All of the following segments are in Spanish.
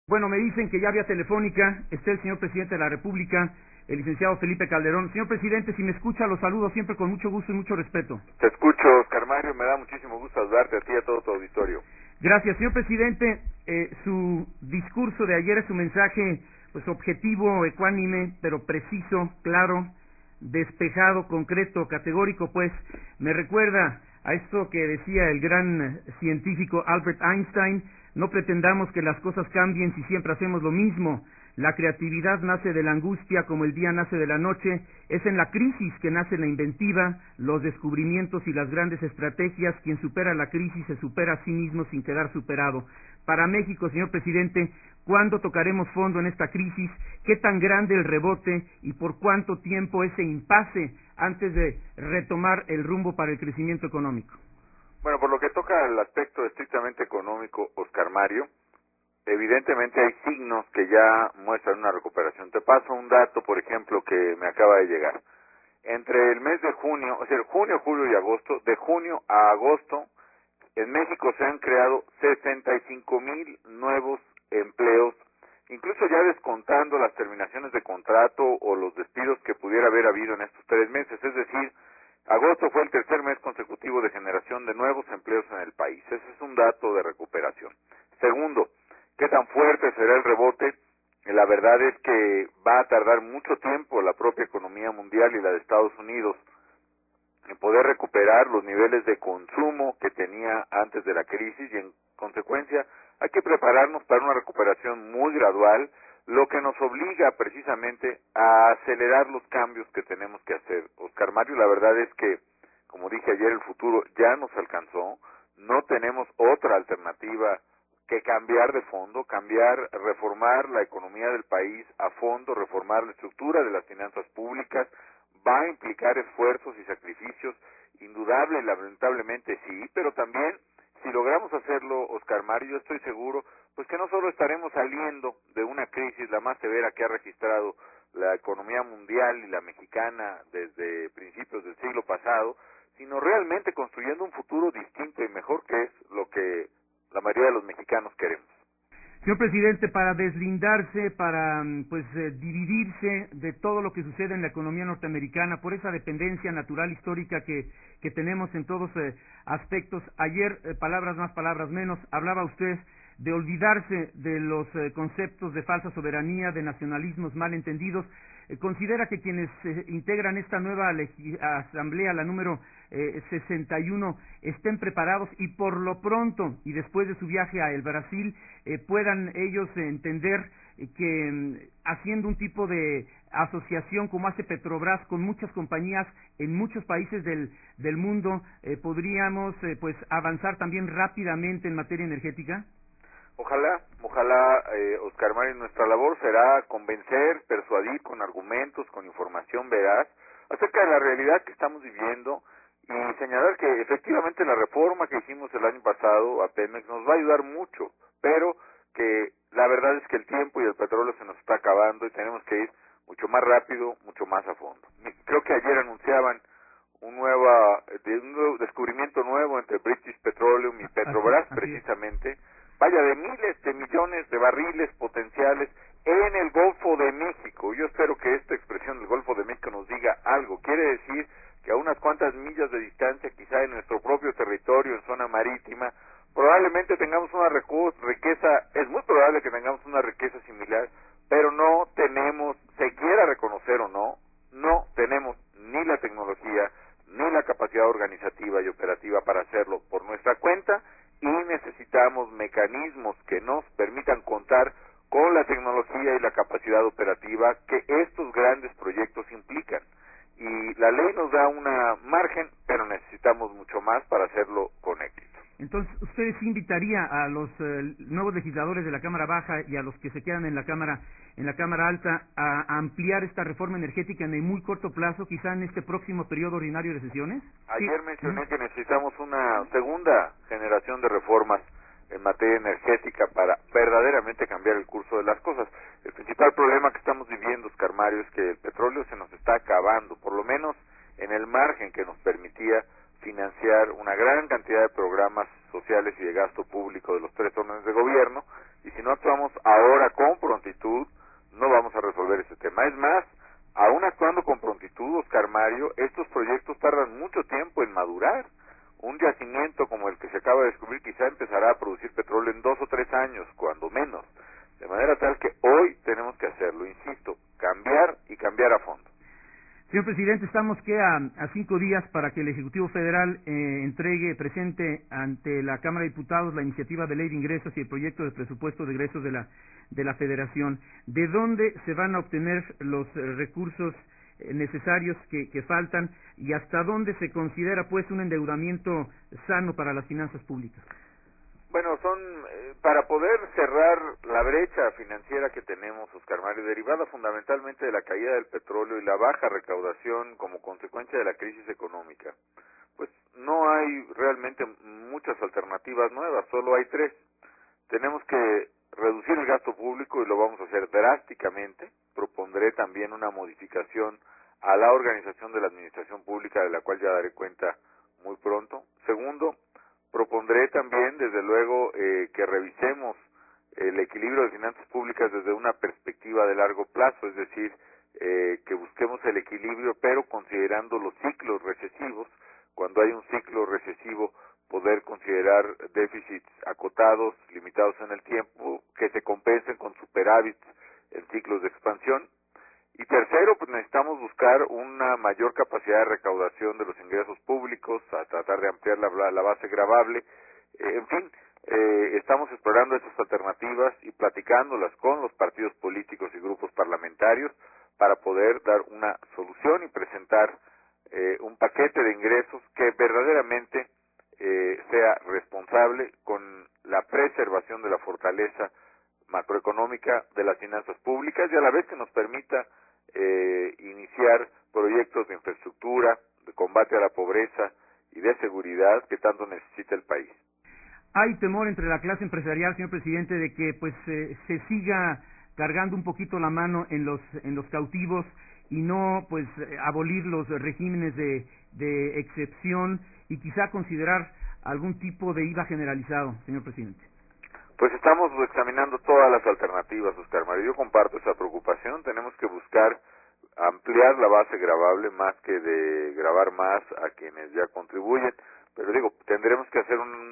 Bueno, me dicen que ya vía telefónica está el señor presidente de la República, el licenciado Felipe Calderón. Señor presidente, si me escucha, lo saludo siempre con mucho gusto y mucho respeto. Te escucho, Oscar Mario, me da muchísimo gusto saludarte a ti y a todo tu auditorio. Gracias, señor presidente. Su discurso de ayer, su mensaje, pues objetivo, ecuánime, pero preciso, claro, despejado, concreto, categórico, pues me recuerda a esto que decía el gran científico Albert Einstein: no pretendamos que las cosas cambien si siempre hacemos lo mismo. La creatividad nace de la angustia como el día nace de la noche. Es en la crisis que nace la inventiva, los descubrimientos y las grandes estrategias. Quien supera la crisis se supera a sí mismo sin quedar superado. Para México, señor presidente, ¿cuándo tocaremos fondo en esta crisis? ¿Qué tan grande el rebote y por cuánto tiempo ese impasse antes de retomar el rumbo para el crecimiento económico? Bueno, por lo que toca al aspecto estrictamente económico, Oscar Mario, evidentemente hay signos que ya muestran una recuperación. Te paso un dato, por ejemplo, que me acaba de llegar. Entre el mes de junio, o sea, junio, julio y agosto, de junio a agosto, en México se han creado 65,000 nuevos empleos, incluso ya descontando las terminaciones de contrato o los despidos que pudiera haber habido en estos 3 meses. Es decir, agosto fue el tercer mes consecutivo de generación de nuevos empleos en el país. Ese es un dato de recuperación. Segundo, ¿qué tan fuerte será el rebote? La verdad es que va a tardar mucho tiempo la propia economía mundial y la de Estados Unidos en poder recuperar los niveles de consumo que tenía antes de la crisis, y en consecuencia hay que prepararnos para una recuperación muy gradual, lo que nos obliga precisamente a acelerar los cambios que tenemos que hacer. Oscar Mario, la verdad es que, como dije ayer, el futuro ya nos alcanzó, no tenemos otra alternativa que cambiar de fondo, reformar la economía del país a fondo, reformar la estructura de las finanzas públicas. Va a implicar esfuerzos y sacrificios, indudable y lamentablemente sí, pero también, si logramos hacerlo, Oscar Mario, yo estoy seguro, pues que no solo estaremos saliendo de una crisis, la más severa que ha registrado la economía mundial y la mexicana desde principios del siglo pasado, sino realmente construyendo un futuro distinto y mejor, que es lo que la mayoría de los mexicanos queremos. Señor presidente, para deslindarse, para dividirse de todo lo que sucede en la economía norteamericana por esa dependencia natural histórica que tenemos en todos aspectos. Ayer, palabras más, palabras menos, hablaba usted de olvidarse de los conceptos de falsa soberanía, de nacionalismos mal entendidos. Considera que quienes integran esta nueva asamblea, la número 61, estén preparados y por lo pronto, y después de su viaje a el Brasil, puedan ellos entender que haciendo un tipo de asociación como hace Petrobras con muchas compañías en muchos países del mundo, podríamos avanzar también rápidamente en materia energética? Ojalá, Oscar Mario, nuestra labor será convencer, persuadir con argumentos, con información veraz acerca de la realidad que estamos viviendo y señalar que efectivamente la reforma que hicimos el año pasado a Pemex nos va a ayudar mucho, pero que la verdad es que el tiempo y el petróleo se nos está acabando y tenemos que ir mucho más rápido, mucho más a fondo. Creo que ayer anunciaban un nuevo descubrimiento nuevo entre British Petroleum y Petrobras, precisamente. Vaya, de miles de millones de barriles potenciales en el Golfo de México. Yo espero que esta expresión del Golfo de México nos diga algo. Quiere decir que a unas cuantas millas de distancia, quizá en nuestro propio territorio, en zona marítima, probablemente tengamos una riqueza, es muy probable que tengamos una riqueza similar, pero no tenemos, se quiera reconocer o no, no tenemos ni la tecnología, ni la capacidad organizativa y operativa para hacerlo por nuestra cuenta, y necesitamos mecanismos que nos permitan contar con la tecnología y la capacidad operativa que estos grandes proyectos implican. Y la ley nos da una margen, pero necesitamos mucho más para hacerlo con éxito. Entonces, ¿usted sí invitaría a los nuevos legisladores de la Cámara Baja y a los que se quedan en la Cámara Alta a ampliar esta reforma energética en el muy corto plazo, quizá en este próximo periodo ordinario de sesiones? Ayer mencioné que necesitamos una segunda generación de reformas en materia energética para verdaderamente cambiar el curso de las cosas. El principal problema que estamos viviendo, Oscar Mario, es que el petróleo se nos está acabando, por lo menos en el margen que nos permitía financiar una gran cantidad de programas sociales y de gasto público de los tres órdenes de gobierno, y si no actuamos ahora con prontitud, no vamos a resolver ese tema. Es más, aún actuando con prontitud, Oscar Mario, estos proyectos tardan mucho tiempo en madurar. Un yacimiento como el que se acaba de descubrir quizá empezará a producir petróleo en 2 o 3 años, cuando menos. De manera tal que hoy tenemos que hacerlo, insisto, cambiar y cambiar a fondo. Señor presidente, estamos a 5 días para que el Ejecutivo Federal presente ante la Cámara de Diputados la iniciativa de ley de ingresos y el proyecto de presupuesto de egresos de la Federación. ¿De dónde se van a obtener los recursos necesarios que faltan y hasta dónde se considera pues un endeudamiento sano para las finanzas públicas? Bueno, para poder cerrar la brecha financiera que tenemos, Oscar Mario, derivada fundamentalmente de la caída del petróleo y la baja recaudación como consecuencia de la crisis económica, pues no hay realmente muchas alternativas nuevas, solo hay 3. Tenemos que reducir el gasto público y lo vamos a hacer drásticamente. Propondré también una modificación a la organización de la administración pública, de la cual ya daré cuenta muy pronto. Segundo, propondré también, desde luego, que revisemos el equilibrio de finanzas públicas desde una perspectiva de largo plazo, es decir, que busquemos el equilibrio, pero considerando los ciclos recesivos. Cuando hay un ciclo recesivo, poder considerar déficits acotados, limitados en el tiempo, que se compensen con superávits en ciclos de expansión. Y tercero, pues necesitamos buscar una mayor capacidad de recaudación de los ingresos públicos, a tratar de ampliar la base gravable. En fin, estamos explorando estas alternativas y platicándolas con los partidos políticos y grupos parlamentarios para poder dar una solución y presentar un paquete de ingresos que verdaderamente sea responsable con la preservación de la fortaleza macroeconómica de las finanzas públicas y a la vez que nos permita iniciar proyectos de infraestructura, de combate a la pobreza y de seguridad que tanto necesita el país. Hay temor entre la clase empresarial, señor presidente, de que se siga cargando un poquito la mano en los cautivos y no abolir los regímenes de excepción y quizá considerar algún tipo de IVA generalizado, señor presidente. Pues estamos examinando todas las alternativas, Oscar Mario. Yo comparto esa preocupación. Tenemos que buscar ampliar la base gravable más que de gravar más a quienes ya contribuyen. Pero digo, tendremos que hacer un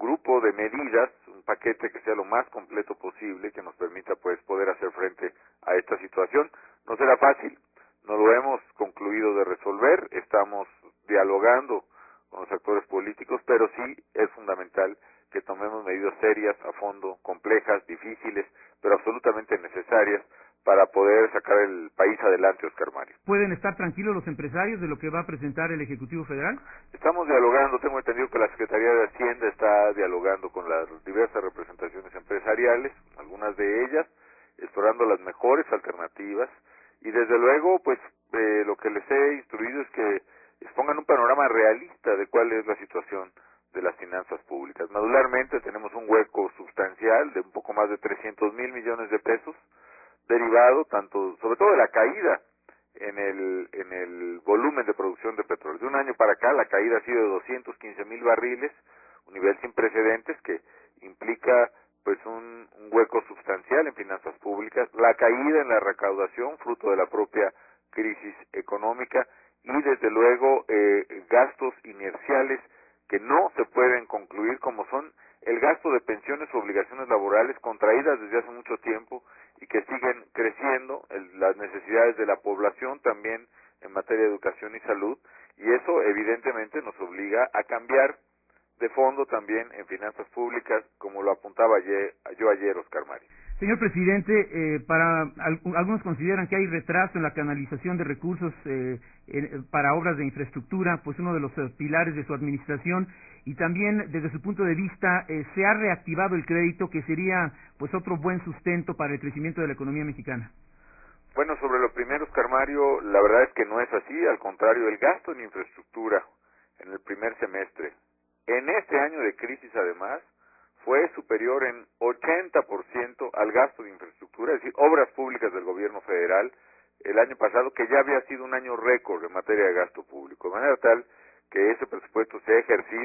grupo de medidas, un paquete que sea lo más completo posible, que nos permita pues poder hacer frente a esta situación. No será fácil, no lo hemos concluido de resolver, estamos dialogando con los actores políticos, pero sí es fundamental que tomemos medidas serias, a fondo, complejas, difíciles, pero absolutamente necesarias para poder sacar el país adelante, Oscar Mario. ¿Pueden estar tranquilos los empresarios de lo que va a presentar el Ejecutivo Federal? Estamos dialogando, tengo entendido que la Secretaría de Hacienda está dialogando con las diversas representaciones empresariales, algunas de ellas, explorando las mejores alternativas, y desde luego, pues, lo que les he instruido es que expongan un panorama realista de cuál es la situación de las finanzas públicas. Medularmente tenemos un hueco sustancial de un poco más de 300,000 millones de pesos, derivado sobre todo de la caída en el volumen de producción de petróleo. De un año para acá la caída ha sido de 215,000 barriles, un nivel sin precedentes que implica pues un hueco sustancial en finanzas públicas, la caída en la recaudación fruto de la propia crisis económica y desde luego gastos inerciales que no se pueden concluir, como son el gasto de pensiones o obligaciones laborales contraídas desde hace mucho tiempo y que siguen creciendo, las necesidades de la población también en materia de educación y salud, y eso evidentemente nos obliga a cambiar de fondo también en finanzas públicas, como lo apuntaba yo ayer, Oscar Mario. Señor presidente, algunos consideran que hay retraso en la canalización de recursos para obras de infraestructura, pues uno de los pilares de su administración, y también desde su punto de vista se ha reactivado el crédito, que sería pues otro buen sustento para el crecimiento de la economía mexicana. Bueno, sobre lo primero, Oscar Mario, la verdad es que no es así, al contrario, el gasto en infraestructura en el primer semestre, en este año de crisis además, fue superior en 80% al gasto de infraestructura, es decir, obras públicas del gobierno federal el año pasado, que ya había sido un año récord en materia de gasto público, de manera tal que ese presupuesto se ha ejercido